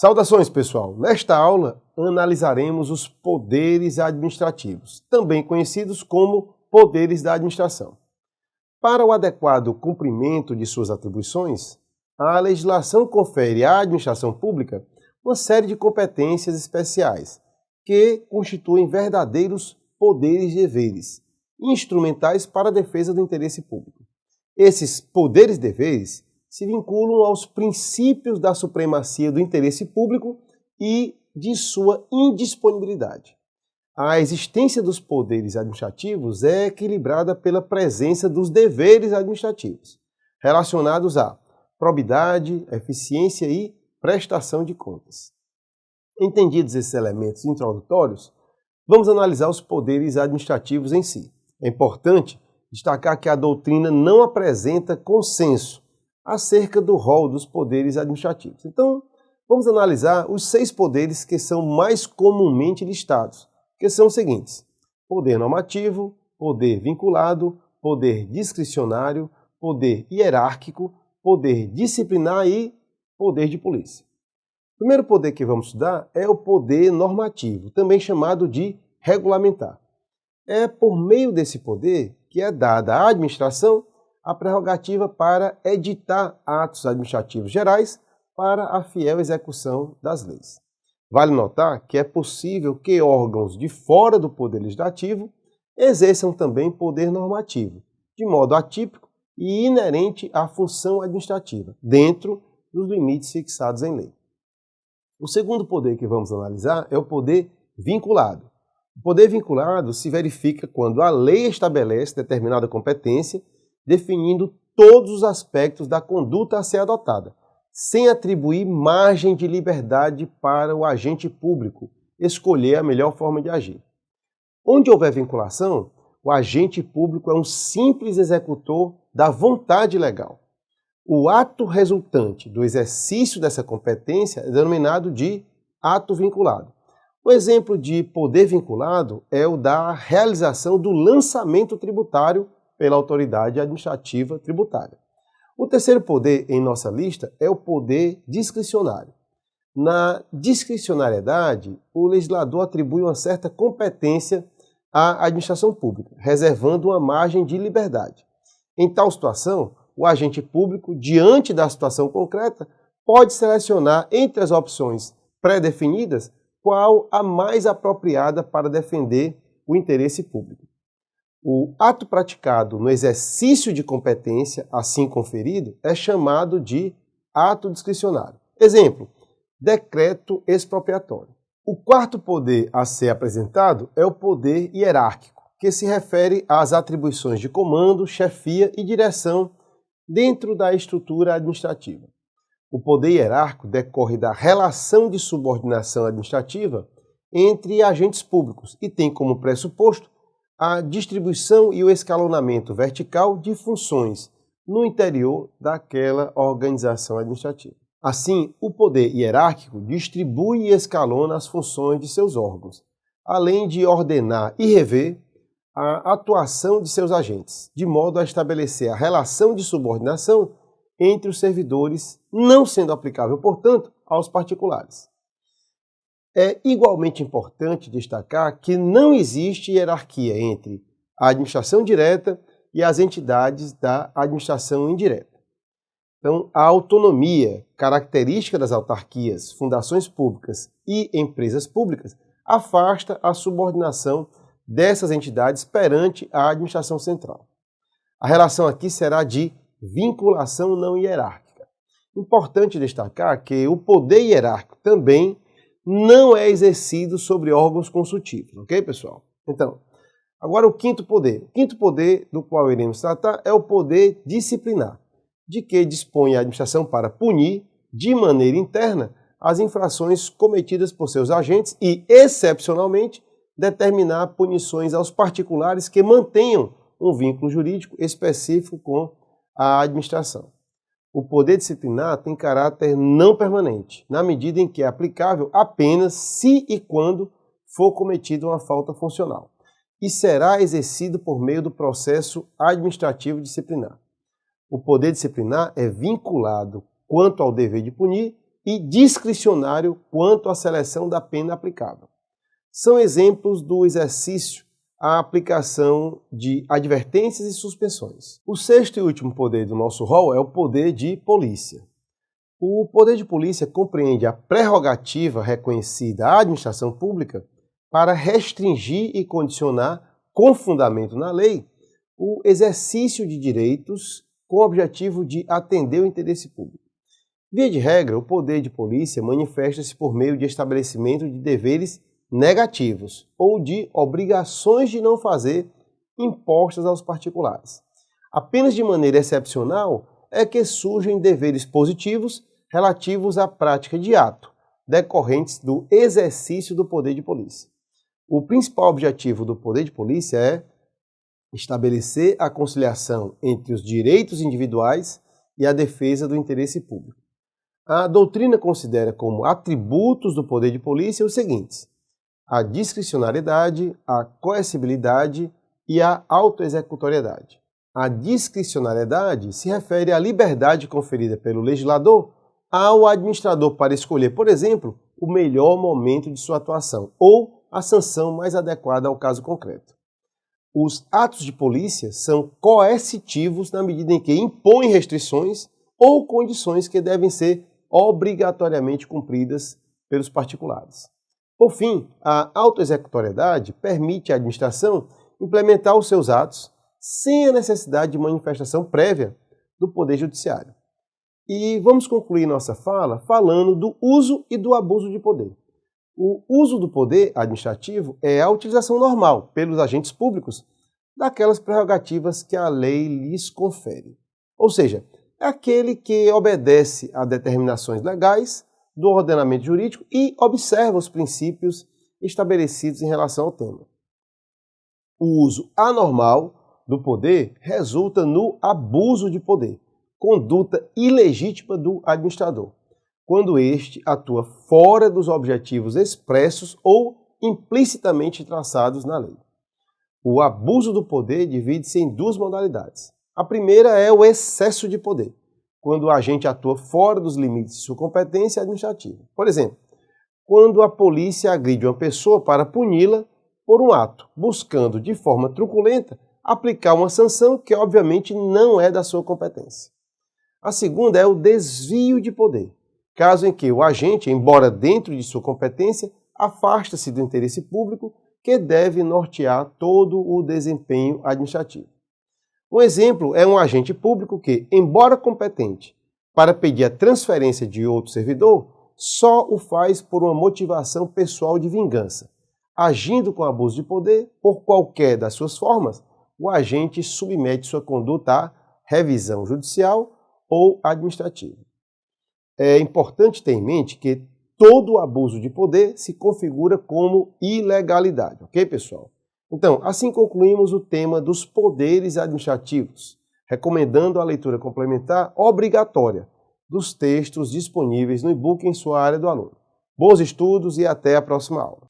Saudações, pessoal! Nesta aula, analisaremos os poderes administrativos, também conhecidos como poderes da administração. Para o adequado cumprimento de suas atribuições, a legislação confere à administração pública uma série de competências especiais, que constituem verdadeiros poderes e deveres, instrumentais para a defesa do interesse público. Esses poderes e deveres se vinculam aos princípios da supremacia do interesse público e de sua indisponibilidade. A existência dos poderes administrativos é equilibrada pela presença dos deveres administrativos, relacionados à probidade, eficiência e prestação de contas. Entendidos esses elementos introdutórios, vamos analisar os poderes administrativos em si. É importante destacar que a doutrina não apresenta consenso acerca do rol dos poderes administrativos. Então, vamos analisar os 6 poderes que são mais comumente listados, que são os seguintes: poder normativo, poder vinculado, poder discricionário, poder hierárquico, poder disciplinar e poder de polícia. O primeiro poder que vamos estudar é o poder normativo, também chamado de regulamentar. É por meio desse poder que é dada à administração a prerrogativa para editar atos administrativos gerais para a fiel execução das leis. Vale notar que é possível que órgãos de fora do Poder Legislativo exerçam também poder normativo, de modo atípico e inerente à função administrativa, dentro dos limites fixados em lei. O segundo poder que vamos analisar é o poder vinculado. O poder vinculado se verifica quando a lei estabelece determinada competência, definindo todos os aspectos da conduta a ser adotada, sem atribuir margem de liberdade para o agente público escolher a melhor forma de agir. Onde houver vinculação, o agente público é um simples executor da vontade legal. O ato resultante do exercício dessa competência é denominado de ato vinculado. O exemplo de poder vinculado é o da realização do lançamento tributário pela autoridade administrativa tributária. O terceiro poder em nossa lista é o poder discricionário. Na discricionariedade, o legislador atribui uma certa competência à administração pública, reservando uma margem de liberdade. Em tal situação, o agente público, diante da situação concreta, pode selecionar entre as opções pré-definidas qual a mais apropriada para defender o interesse público. O ato praticado no exercício de competência assim conferido é chamado de ato discricionário. Exemplo, decreto expropriatório. O quarto poder a ser apresentado é o poder hierárquico, que se refere às atribuições de comando, chefia e direção dentro da estrutura administrativa. O poder hierárquico decorre da relação de subordinação administrativa entre agentes públicos e tem como pressuposto a distribuição e o escalonamento vertical de funções no interior daquela organização administrativa. Assim, o poder hierárquico distribui e escalona as funções de seus órgãos, além de ordenar e rever a atuação de seus agentes, de modo a estabelecer a relação de subordinação entre os servidores, não sendo aplicável, portanto, aos particulares. É igualmente importante destacar que não existe hierarquia entre a administração direta e as entidades da administração indireta. Então, a autonomia, característica das autarquias, fundações públicas e empresas públicas, afasta a subordinação dessas entidades perante a administração central. A relação aqui será de vinculação não hierárquica. Importante destacar que o poder hierárquico também não é exercido sobre órgãos consultivos, ok, pessoal? Então, agora o quinto poder. O quinto poder do qual iremos tratar é o poder disciplinar, de que dispõe a administração para punir, de maneira interna, as infrações cometidas por seus agentes e, excepcionalmente, determinar punições aos particulares que mantenham um vínculo jurídico específico com a administração. O poder disciplinar tem caráter não permanente, na medida em que é aplicável apenas se e quando for cometida uma falta funcional, e será exercido por meio do processo administrativo disciplinar. O poder disciplinar é vinculado quanto ao dever de punir e discricionário quanto à seleção da pena aplicável. São exemplos do exercício a aplicação de advertências e suspensões. O sexto e último poder do nosso rol é o poder de polícia. O poder de polícia compreende a prerrogativa reconhecida à administração pública para restringir e condicionar, com fundamento na lei, o exercício de direitos com o objetivo de atender o interesse público. Via de regra, o poder de polícia manifesta-se por meio de estabelecimento de deveres negativos ou de obrigações de não fazer impostas aos particulares. Apenas de maneira excepcional é que surgem deveres positivos relativos à prática de ato, decorrentes do exercício do poder de polícia. O principal objetivo do poder de polícia é estabelecer a conciliação entre os direitos individuais e a defesa do interesse público. A doutrina considera como atributos do poder de polícia os seguintes: a discricionariedade, a coercibilidade e a autoexecutoriedade. A discricionariedade se refere à liberdade conferida pelo legislador ao administrador para escolher, por exemplo, o melhor momento de sua atuação ou a sanção mais adequada ao caso concreto. Os atos de polícia são coercitivos na medida em que impõem restrições ou condições que devem ser obrigatoriamente cumpridas pelos particulares. Por fim, a autoexecutoriedade permite à administração implementar os seus atos sem a necessidade de manifestação prévia do Poder Judiciário. E vamos concluir nossa fala falando do uso e do abuso de poder. O uso do poder administrativo é a utilização normal pelos agentes públicos daquelas prerrogativas que a lei lhes confere. Ou seja, é aquele que obedece a determinações legais do ordenamento jurídico e observa os princípios estabelecidos em relação ao tema. O uso anormal do poder resulta no abuso de poder, conduta ilegítima do administrador, quando este atua fora dos objetivos expressos ou implicitamente traçados na lei. O abuso do poder divide-se em duas modalidades. A primeira é o excesso de poder, quando o agente atua fora dos limites de sua competência administrativa. Por exemplo, quando a polícia agride uma pessoa para puni-la por um ato, buscando de forma truculenta aplicar uma sanção que obviamente não é da sua competência. A segunda é o desvio de poder, caso em que o agente, embora dentro de sua competência, afasta-se do interesse público que deve nortear todo o desempenho administrativo. Um exemplo é um agente público que, embora competente para pedir a transferência de outro servidor, só o faz por uma motivação pessoal de vingança. Agindo com abuso de poder, por qualquer das suas formas, o agente submete sua conduta à revisão judicial ou administrativa. É importante ter em mente que todo abuso de poder se configura como ilegalidade, ok, pessoal? Então, assim concluímos o tema dos poderes administrativos, recomendando a leitura complementar obrigatória dos textos disponíveis no e-book em sua área do aluno. Bons estudos e até a próxima aula.